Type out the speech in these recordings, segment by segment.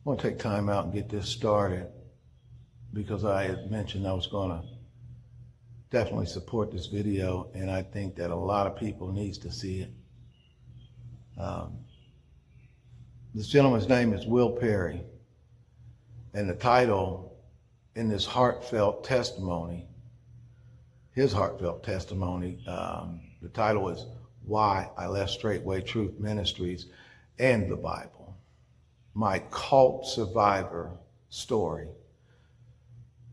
I want to take time out and get this started because I had mentioned I was going to definitely support this video, and I think that a lot of people needs to see it. This gentleman's name is Will Perry, and the title in this heartfelt testimony, his heartfelt testimony, the title is Why I Left Straightway Truth Ministries and the Bible. My cult survivor story.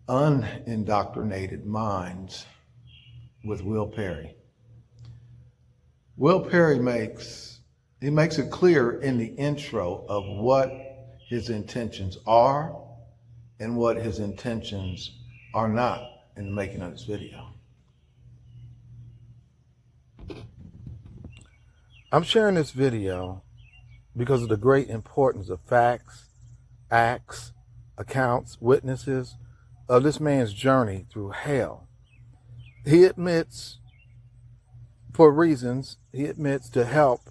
Unindoctrinated minds with Will Perry. Will Perry makes it clear in the intro of what his intentions are and what his intentions are not in the making of this video. I'm sharing this video because of the great importance of facts, acts, accounts, witnesses of this man's journey through hell. He admits, for reasons, to help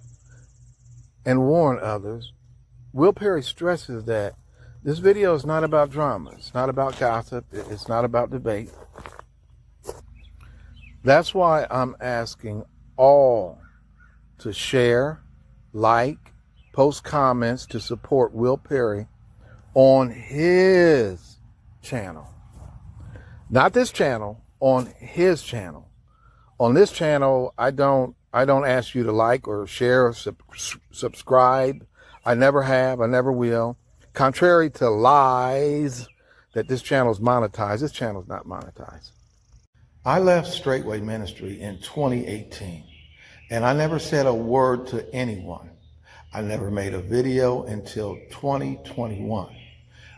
and warn others. Will Perry stresses that this video is not about drama. It's not about gossip. It's not about debate. That's why I'm asking all to share, like, post comments to support Will Perry on his channel. Not this channel, on his channel. On this channel, I don't ask you to like or share or subscribe. I never have, I never will. Contrary to lies that this channel is monetized, this channel is not monetized. I left Straightway Ministry in 2018, and I never said a word to anyone. I never made a video until 2021,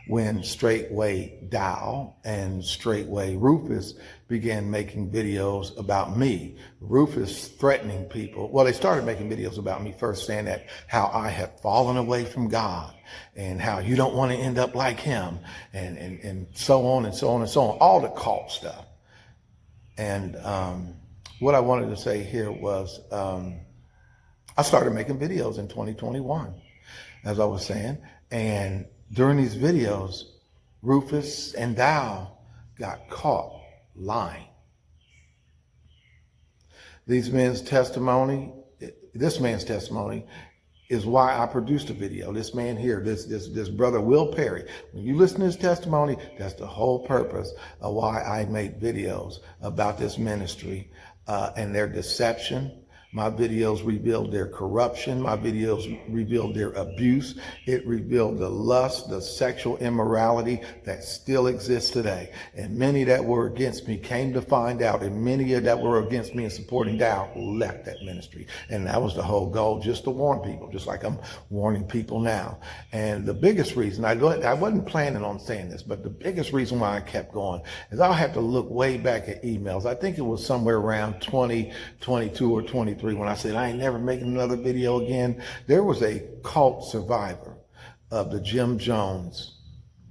when Straightway Dow and Straightway Rufus began making videos about me. Rufus threatening people. Well, they started making videos about me first, saying that how I had fallen away from God and how you don't want to end up like him, and so on and so on and so on, all the cult stuff. And what I wanted to say here was I started making videos in 2021, as I was saying, and during these videos, Rufus and Dow got caught lying. This man's testimony is why I produced a video. This man here, this brother Will Perry, when you listen to his testimony, that's the whole purpose of why I made videos about this ministry and their deception. My videos revealed their corruption. My videos revealed their abuse. It revealed the lust, the sexual immorality that still exists today. And many that were against me came to find out, and many that were against me and supporting Dow left that ministry. And that was the whole goal, just to warn people, just like I'm warning people now. And the biggest reason, I wasn't planning on saying this, but the biggest reason why I kept going is I'll have to look way back at emails. I think it was somewhere around 2022 or 23 when I said I ain't never making another video again. There was a cult survivor of the Jim Jones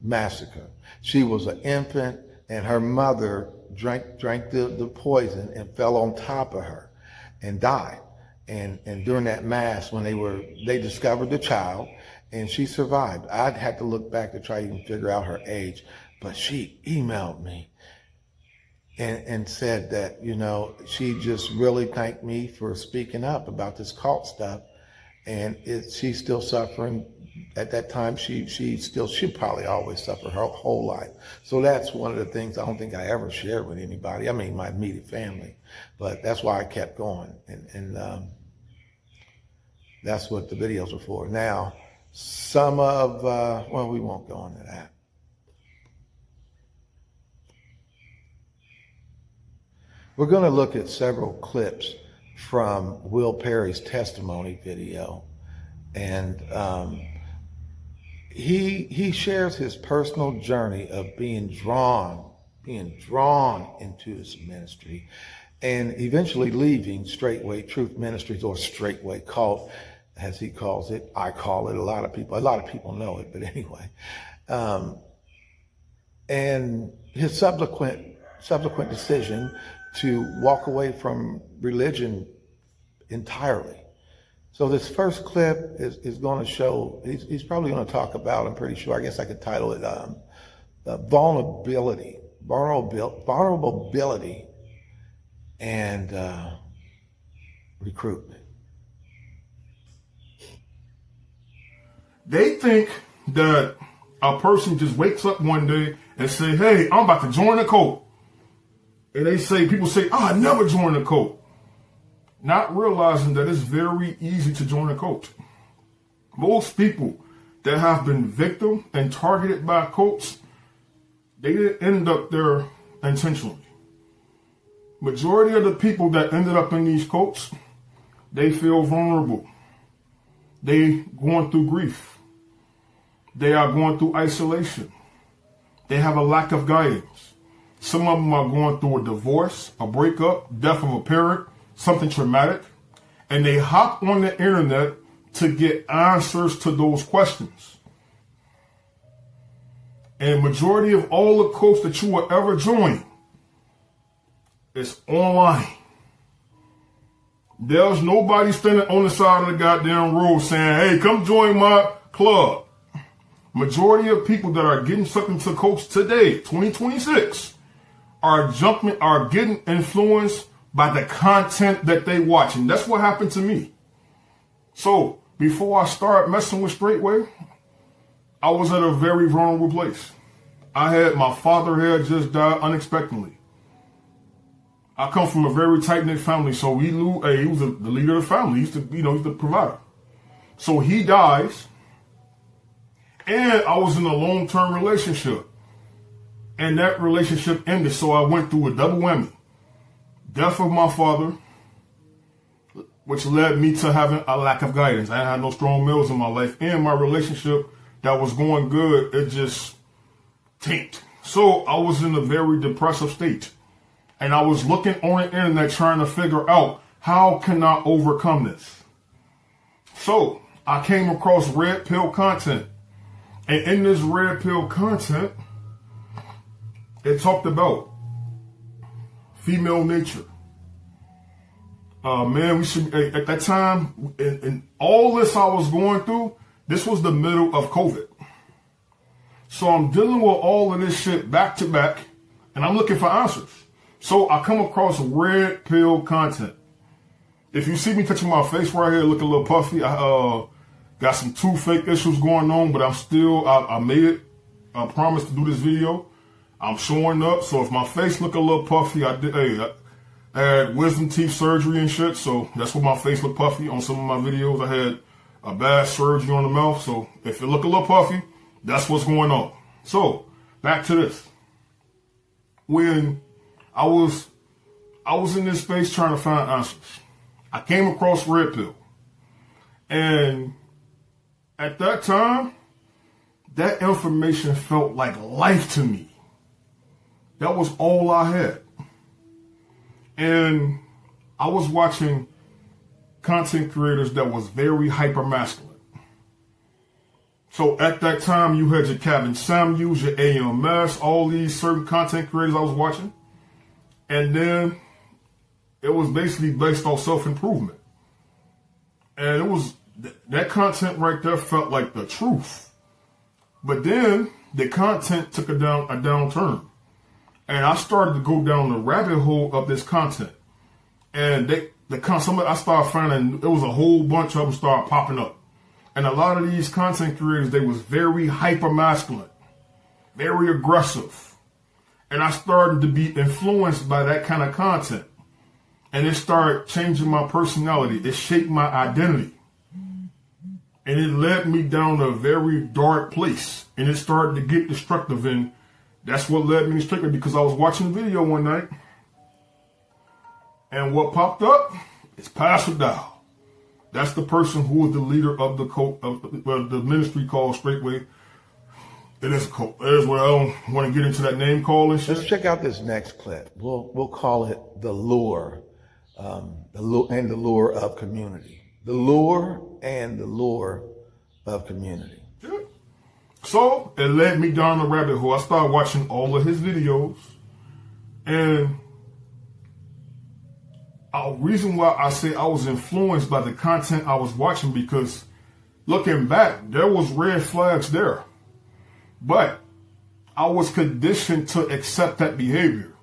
massacre. She was an infant, and her mother drank the poison and fell on top of her and died. And during that mass, when they discovered the child, and she survived. I'd had to look back to try to even figure out her age, but she emailed me and said that, you know, she just really thanked me for speaking up about this cult stuff. And she's still suffering. At that time, she probably always suffer her whole life. So that's one of the things I don't think I ever shared with anybody. I mean, my immediate family, but that's why I kept going. And that's what the videos were for. Now, some of, well, we won't go into that. We're going to look at several clips from Will Perry's testimony video, and he shares his personal journey of being drawn into this ministry, and eventually leaving Straightway Truth Ministries, or Straightway Cult, as he calls it. I call it. A lot of people know it, but anyway. And his subsequent decision to walk away from religion entirely So this first clip is going to show, he's probably going to talk about, I'm pretty sure, I guess I could title it vulnerability and recruitment. They think that a person just wakes up one day and say, hey, I'm about to join a cult. And people say, oh, I never joined a cult. Not realizing that it's very easy to join a cult. Most people that have been victim and targeted by cults, they didn't end up there intentionally. Majority of the people that ended up in these cults, they feel vulnerable. They going through grief. They are going through isolation. They have a lack of guidance. Some of them are going through a divorce, a breakup, death of a parent, something traumatic, and they hop on the internet to get answers to those questions. And majority of all the cults that you will ever join is online. There's nobody standing on the side of the goddamn road saying, hey, come join my club. Majority of people that are getting sucked into cults today, 2026, are getting influenced by the content that they watch. And that's what happened to me. So before I started messing with Straightway, I was at a very vulnerable place. My father had just died unexpectedly. I come from a very tight-knit family, so he was the leader of the family. He's the provider. So he dies, and I was in a long-term relationship. And that relationship ended, so I went through a double whammy. Death of my father, which led me to having a lack of guidance. I had no strong males in my life, and my relationship that was going good, it just tanked. So I was in a very depressive state. And I was looking on the internet trying to figure out how can I overcome this. So I came across red pill content. And in this red pill content, it talked about female nature. Man, we should, at that time, and all this I was going through, this was the middle of COVID. So I'm dealing with all of this shit back to back, and I'm looking for answers. So I come across red pill content. If you see me touching my face right here, looking a little puffy, I got some toothache issues going on, but I made it a promise to do this video. I'm showing up, so if my face look a little puffy, I had wisdom teeth surgery and shit, so that's why my face look puffy on some of my videos. I had a bad surgery on the mouth, so if it look a little puffy, that's what's going on. So, back to this. When I was in this space trying to find answers, I came across red pill. And at that time, that information felt like life to me. That was all I had. And I was watching content creators that was very hyper masculine. So at that time, you had your Kevin Samuels, your AMS, all these certain content creators I was watching. And then it was basically based on self-improvement. And it was, that content right there felt like the truth. But then the content took a downturn. And I started to go down the rabbit hole of this content. And I started finding, there was a whole bunch of them started popping up. And a lot of these content creators, they was very hyper masculine, very aggressive. And I started to be influenced by that kind of content. And it started changing my personality. It shaped my identity. And it led me down a very dark place. And it started to get destructive. And that's what led me to Strictly, because I was watching a video one night. And what popped up is Pastor Dow. That's the person who was the leader of the cult, of the ministry called Straightway. It is a cult. It is what I don't want to get into that name call and shit. Let's check out this next clip. We'll call it the lure, and the lure of community. The lure and the lure of community. Yeah. So it led me down the rabbit hole. I started watching all of his videos, and A reason why I say I was influenced by the content I was watching, because looking back, there was red flags there. But I was conditioned to accept that behavior.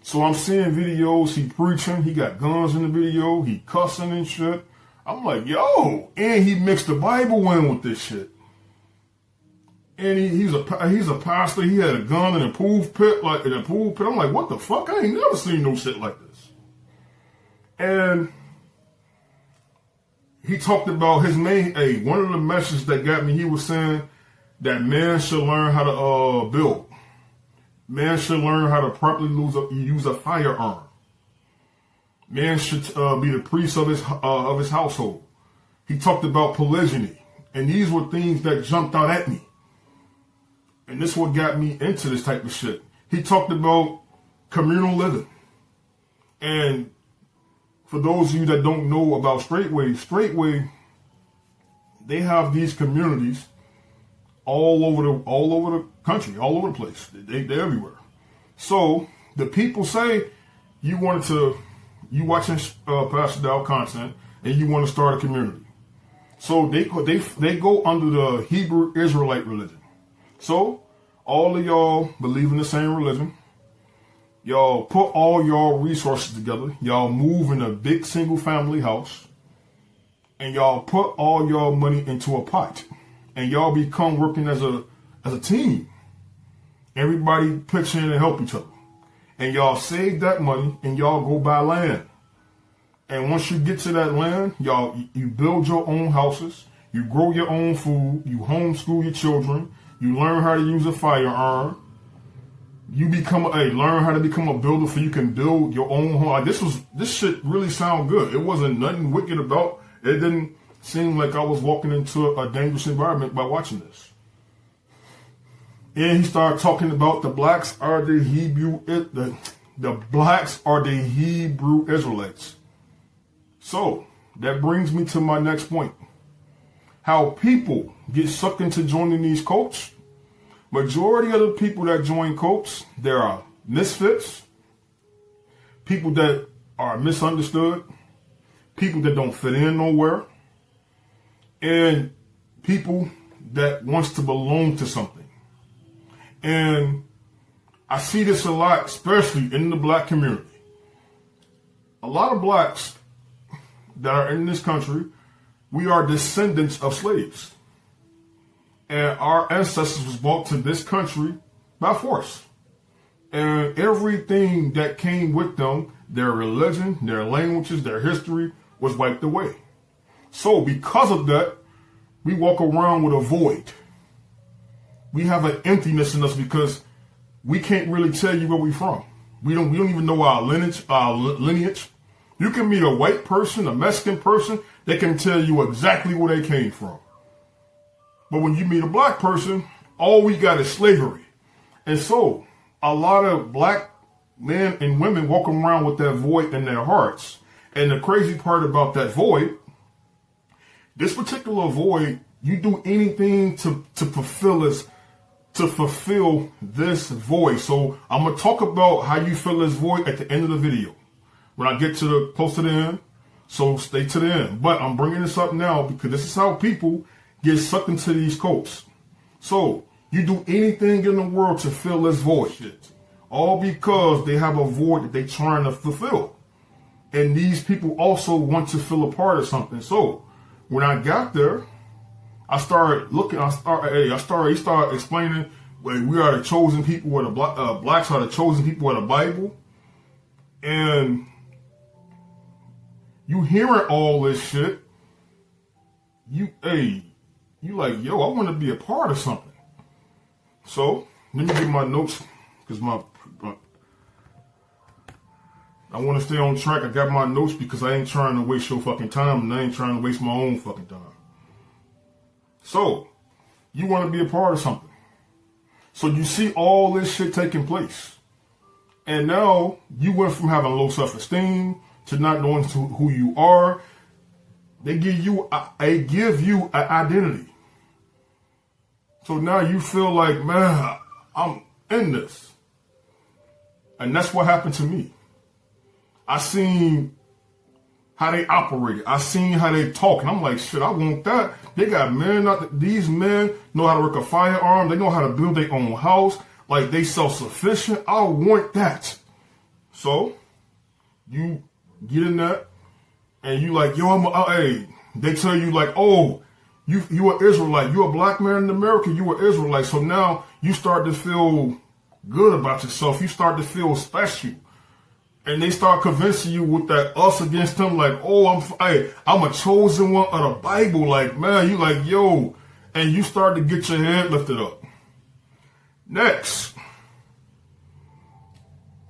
So I'm seeing videos, he preaching, he got guns in the video, he cussing and shit. I'm like, yo, and he mixed the Bible in with this shit. And he's a pastor, he had a gun in a pool pit, I'm like, what the fuck? I ain't never seen no shit like this. And he talked about his one of the messages that got me, he was saying that man should learn how to build. Man should learn how to properly use a firearm. Man should be the priest of his household. He talked about polygyny. And these were things that jumped out at me. And this is what got me into this type of shit. He talked about communal living. And for those of you that don't know about Straightway, they have these communities all over the country, all over the place. They're everywhere. So the people say you watching Pastor Dow content and you want to start a community. So they go under the Hebrew Israelite religion. So all of y'all believe in the same religion. Y'all put all y'all resources together. Y'all move in a big single family house. And y'all put all y'all money into a pot. And y'all become working as a team. Everybody pitch in and help each other. And y'all save that money and y'all go buy land. And once you get to that land, you build your own houses. You grow your own food. You homeschool your children. You learn how to use a firearm. You learn how to become a builder so you can build your own home. Like, this shit really sound good. It wasn't nothing wicked about it. It didn't seem like I was walking into a dangerous environment by watching this. And he started talking about the blacks are the Hebrew Israelites. So that brings me to my next point. How people get sucked into joining these cults. Majority of the people that join cults, there are misfits, people that are misunderstood, people that don't fit in nowhere, and people that wants to belong to something. And I see this a lot, especially in the black community. A lot of blacks that are in this country, we are descendants of slaves. And our ancestors was brought to this country by force. And everything that came with them, their religion, their languages, their history, was wiped away. So because of that, we walk around with a void. We have an emptiness in us because we can't really tell you where we're from. We don't even know our lineage. You can meet a white person, a Mexican person, they can tell you exactly where they came from. But when you meet a black person, all we got is slavery. And so a lot of black men and women walk around with that void in their hearts. And the crazy part about that void, this particular void, you do anything to fulfill this void. So I'm going to talk about how you fill this void at the end of the video. When I get close to the end, so stay to the end. But I'm bringing this up now because this is how people get sucked into these cults. So you do anything in the world to fill this void, shit. All because they have a void that they're trying to fulfill. And these people also want to feel a part of something. So when I got there, I started looking. He started explaining, well, we are the chosen people, or the blacks are the chosen people of the Bible. And you hearing all this shit, you like, yo, I want to be a part of something. So let me get my notes, because I want to stay on track. I got my notes because I ain't trying to waste your fucking time, and I ain't trying to waste my own fucking time. So you want to be a part of something. So you see all this shit taking place. And now you went from having low self-esteem to not knowing who you are. They give you an identity. So now you feel like, man, I'm in this. And that's what happened to me. I seen how they operated. I seen how they talk, and I'm like, shit, I want that. They got men, these men know how to work a firearm. They know how to build their own house. Like, they self-sufficient. I want that. So, you get in that, and you like, yo, hey, they tell you like, oh, you are Israelite. You a black man in America. You are Israelite. So now you start to feel good about yourself. You start to feel special. And they start convincing you with that us against them, like, oh, I'm a chosen one of the Bible. Like, man, you like, yo, and you start to get your head lifted up. Next,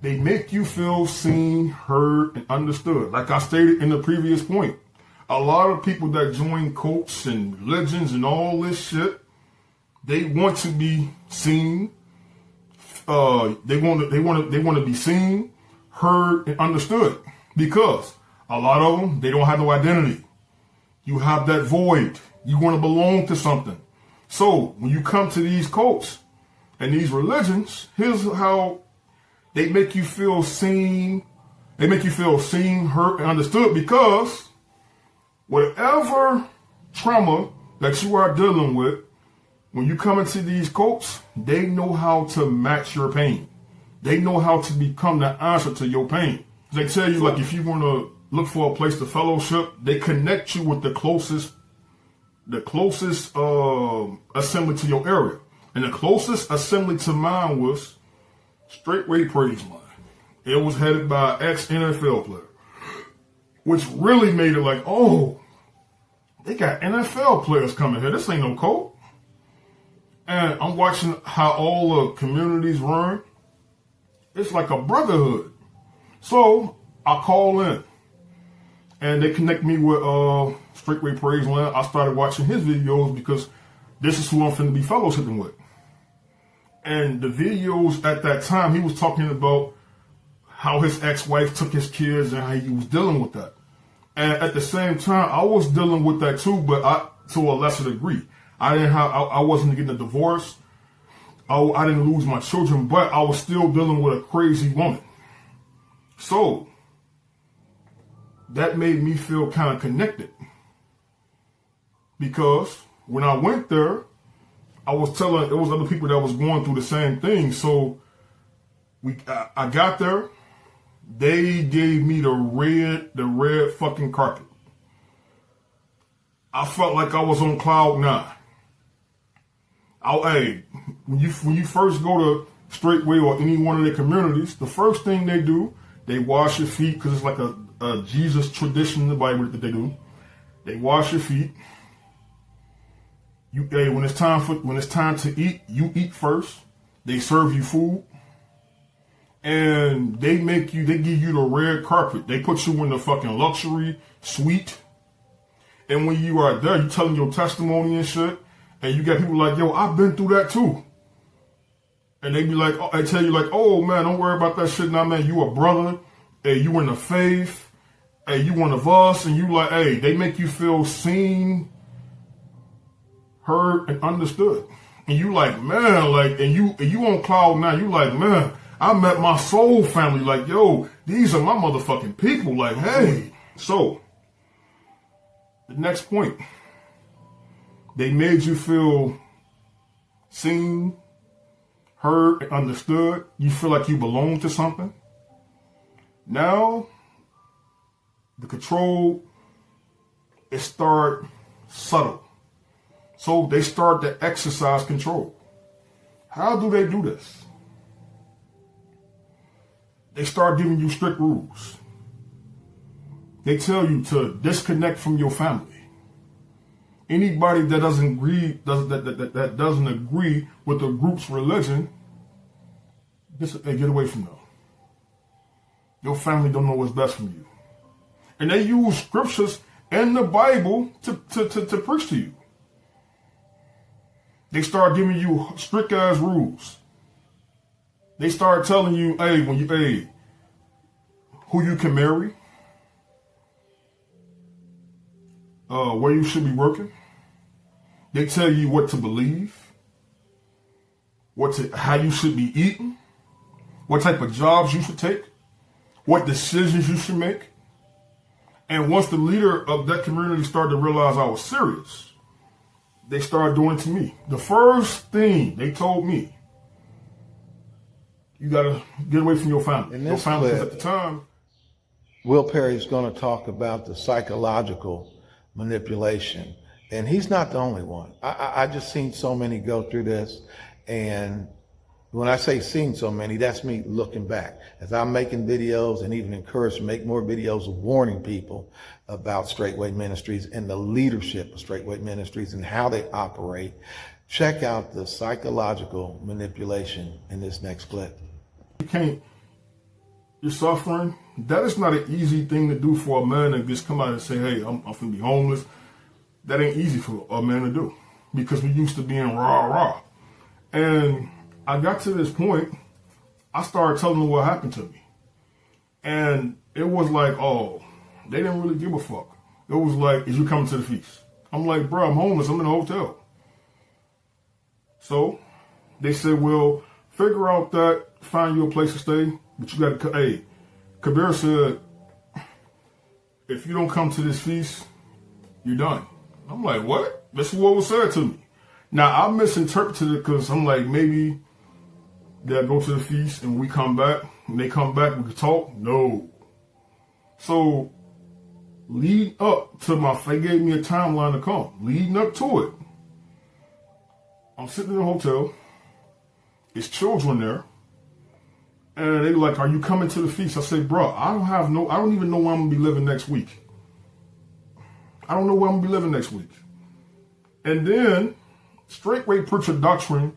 they make you feel seen, heard, and understood. Like I stated in the previous point, a lot of people that join cults and religions and all this shit, they want to be seen. They want to be seen, heard, and understood, because a lot of them, they don't have no identity. You have that void. You want to belong to something. So when you come to these cults and these religions, here's how they make you feel seen. They make you feel seen, heard, and understood, because whatever trauma that you are dealing with, when you come into these cults, they know how to match your pain. They know how to become the answer to your pain. They tell you, like, if you want to look for a place to fellowship, they connect you with the closest assembly to your area. And the closest assembly to mine was Straightway Praise Line. It was headed by an ex-NFL player, which really made it like, oh, they got NFL players coming here. This ain't no cult. And I'm watching how all the communities run. It's like a brotherhood. So I call in, and they connect me with Straightway Praise Line. I started watching his videos because this is who I'm finna be fellowshipping with. And the videos at that time, he was talking about how his ex-wife took his kids and how he was dealing with that. And at the same time, I was dealing with that too, but to a lesser degree. I wasn't getting a divorce. I didn't lose my children, but I was still dealing with a crazy woman. So that made me feel kind of connected, because when I went there, I was telling, there was other people that was going through the same thing. So I got there. They gave me the red fucking carpet. I felt like I was on cloud nine. Hey, when you first go to Straightway or any one of their communities, the first thing they do, they wash your feet, because it's like a Jesus tradition in the Bible that they do. They wash your feet. When it's time to eat, you eat first. They serve you food, and they give you the red carpet. They put you in the fucking luxury suite, and when you are there, you telling your testimony and shit, and you got people like, yo, I've been through that too, and they be like, I tell you like, oh man, don't worry about that shit now, man. You a brother, hey, you in the faith, hey, you one of us, and you like, hey, they make you feel seen, heard, and understood. And you like, man, like, and you on cloud nine. You like, man, I met my soul family. Like, yo, these are my motherfucking people. Like, hey. So the next point, they made you feel seen, heard, and understood. You feel like you belong to something. Now the control, it start subtle. So they start to exercise control. How do they do this? They start giving you strict rules. They tell you to disconnect from your family. Anybody that doesn't agree, that doesn't agree with the group's religion, just get away from them. Your family don't know what's best for you. And they use scriptures and the Bible to preach to you. They start giving you strict ass rules. They start telling you, hey, who you can marry, where you should be working. They tell you what to believe, how you should be eating, what type of jobs you should take, what decisions you should make. And once the leader of that community started to realize I was serious, they started doing it to me. The first thing they told me, you got to get away from your family. In Your this family, clip, at the time, Will Perry is going to talk about the psychological manipulation. And he's not the only one. I just seen so many go through this. And when I say seen so many, that's me looking back. As I'm making videos and even encouraged to make more videos warning people about Straightway Ministries and the leadership of Straightway Ministries and how they operate, check out the psychological manipulation in this next clip. You're suffering. That is not an easy thing to do for a man to just come out and say, hey, I'm going to be homeless. That ain't easy for a man to do because we used to being rah. And I got to this point, I started telling them what happened to me. And it was like, oh, they didn't really give a fuck. It was like, is you coming to the feast? I'm like, bro, I'm homeless. I'm in a hotel. So they said, well, figure out that, find you a place to stay, but you got to, hey, Kabir said, if you don't come to this feast, you're done. I'm like, what? This is what was said to me. Now, I misinterpreted it because I'm like, maybe they'll go to the feast and we come back. When they come back, we can talk. No. So, lead up to they gave me a timeline to come. Leading up to it, I'm sitting in the hotel. It's children there. And they like, are you coming to the feast? I say, bro, I don't even know where I'm going to be living next week. I don't know where I'm going to be living next week. And then, Straightway preach a doctrine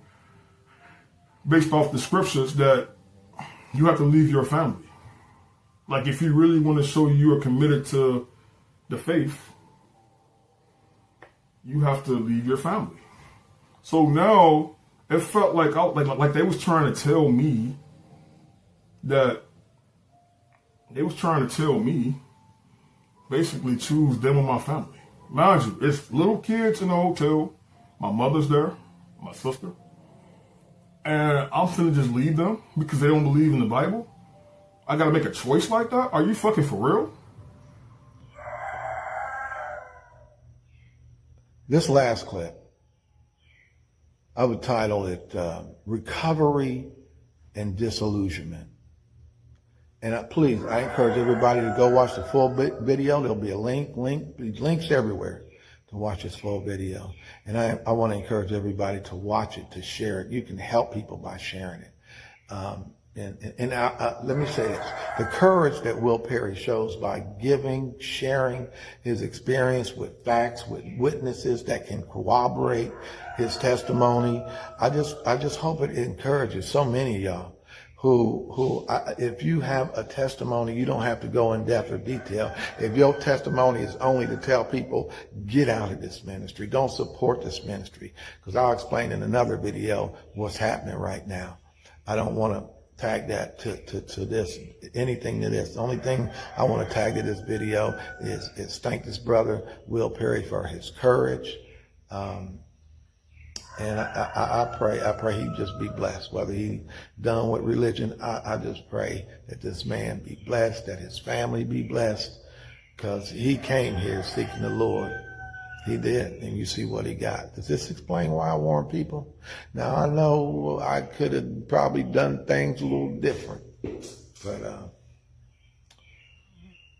based off the scriptures that you have to leave your family. Like, if you really want to show you are committed to the faith, you have to leave your family. So now, it felt like they was trying to tell me that basically choose them or my family. Mind you, it's little kids in the hotel. My mother's there, my sister. And I'm finna just leave them because they don't believe in the Bible. I gotta make a choice like that? Are you fucking for real? This last clip, I would title it Recovery and Disillusionment. And please, I encourage everybody to go watch the full video. There'll be a links everywhere to watch this full video. And I want to encourage everybody to watch it, to share it. You can help people by sharing it. Let me say this. The courage that Will Perry shows by sharing his experience with facts, with witnesses that can corroborate his testimony. I just hope it encourages so many of y'all if you have a testimony, you don't have to go in depth or detail. If your testimony is only to tell people, get out of this ministry, don't support this ministry, because I'll explain in another video what's happening right now. I don't want to tag that to this, anything to this. The only thing I want to tag to this video is thank this brother, Will Perry, for his courage. And I pray he just be blessed. Whether he done with religion, I just pray that this man be blessed, that his family be blessed, because he came here seeking the Lord. He did, and you see what he got. Does this explain why I warn people? Now, I know I could have probably done things a little different, but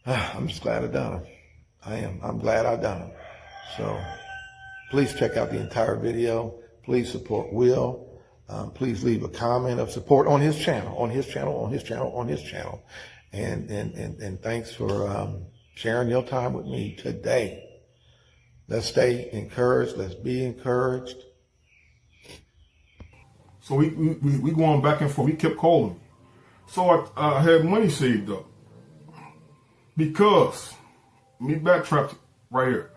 I'm just glad I done them. I am. I'm glad I done them. So please check out the entire video. Please support Will. Please leave a comment of support on his channel, And thanks for sharing your time with me today. Let's stay encouraged. Let's be encouraged. So we going back and forth. He kept calling me. So I had money saved up. Because, let me backtrack right here.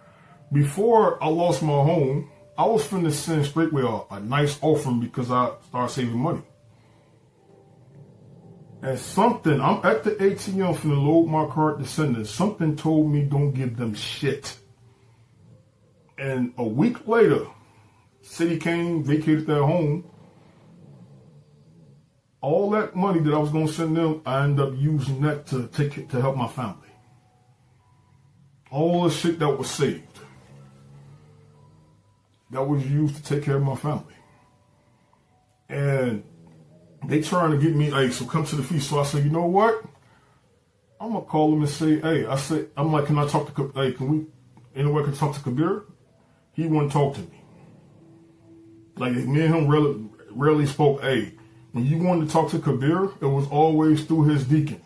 Before I lost my home, I was finna send Straightway a nice offering because I started saving money. And I'm at the ATM finna load my card to send it. Something told me don't give them shit. And a week later, city came, vacated their home. All that money that I was gonna send them, I ended up using that to help my family. all the shit that was saved, that was used to take care of my family. And they trying to get me, hey, so come to the feast. So I said, you know what? I'm going to call them and say, hey, I'm like, can I talk to, hey, anyone can talk to Kabir? He wouldn't talk to me. Like, me and him rarely spoke. Hey, when you wanted to talk to Kabir, it was always through his deacon.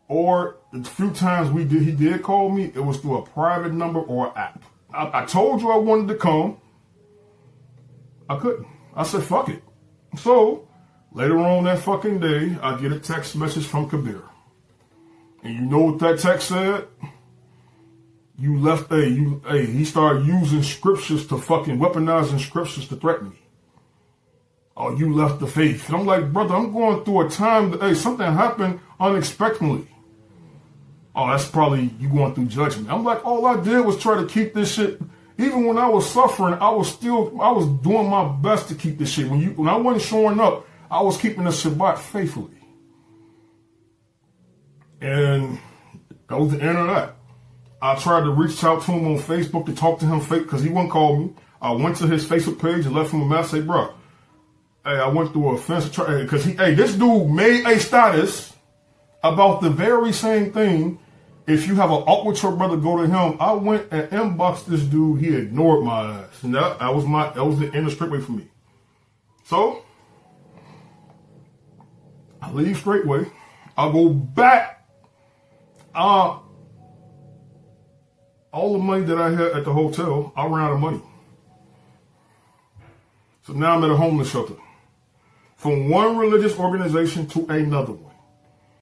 Or the few times he did call me, it was through a private number or an app. I told you I wanted to come. I couldn't. I said, fuck it. So, later on that fucking day, I get a text message from Kabir. And you know what that text said? You left, he started using scriptures to fucking weaponizing scriptures to threaten me. Oh, you left the faith. And I'm like, brother, I'm going through a time that, something happened unexpectedly. Oh, that's probably you going through judgment. I'm like, all I did was try to keep this shit. Even when I was suffering, I was doing my best to keep this shit. When I wasn't showing up, I was keeping the Shabbat faithfully. And that was the end of that. I tried to reach out to him on Facebook to talk to him because he wouldn't call me. I went to his Facebook page and left him a message. Say, bro, hey, I went through a offensive because this dude made a status about the very same thing. If you have an alt with your brother, go to him. I went and inboxed this dude. He ignored my ass. And that was the end of straightway for me. So, I leave straightway. I go back. All the money that I had at the hotel, I ran out of money. So now I'm at a homeless shelter. From one religious organization to another one.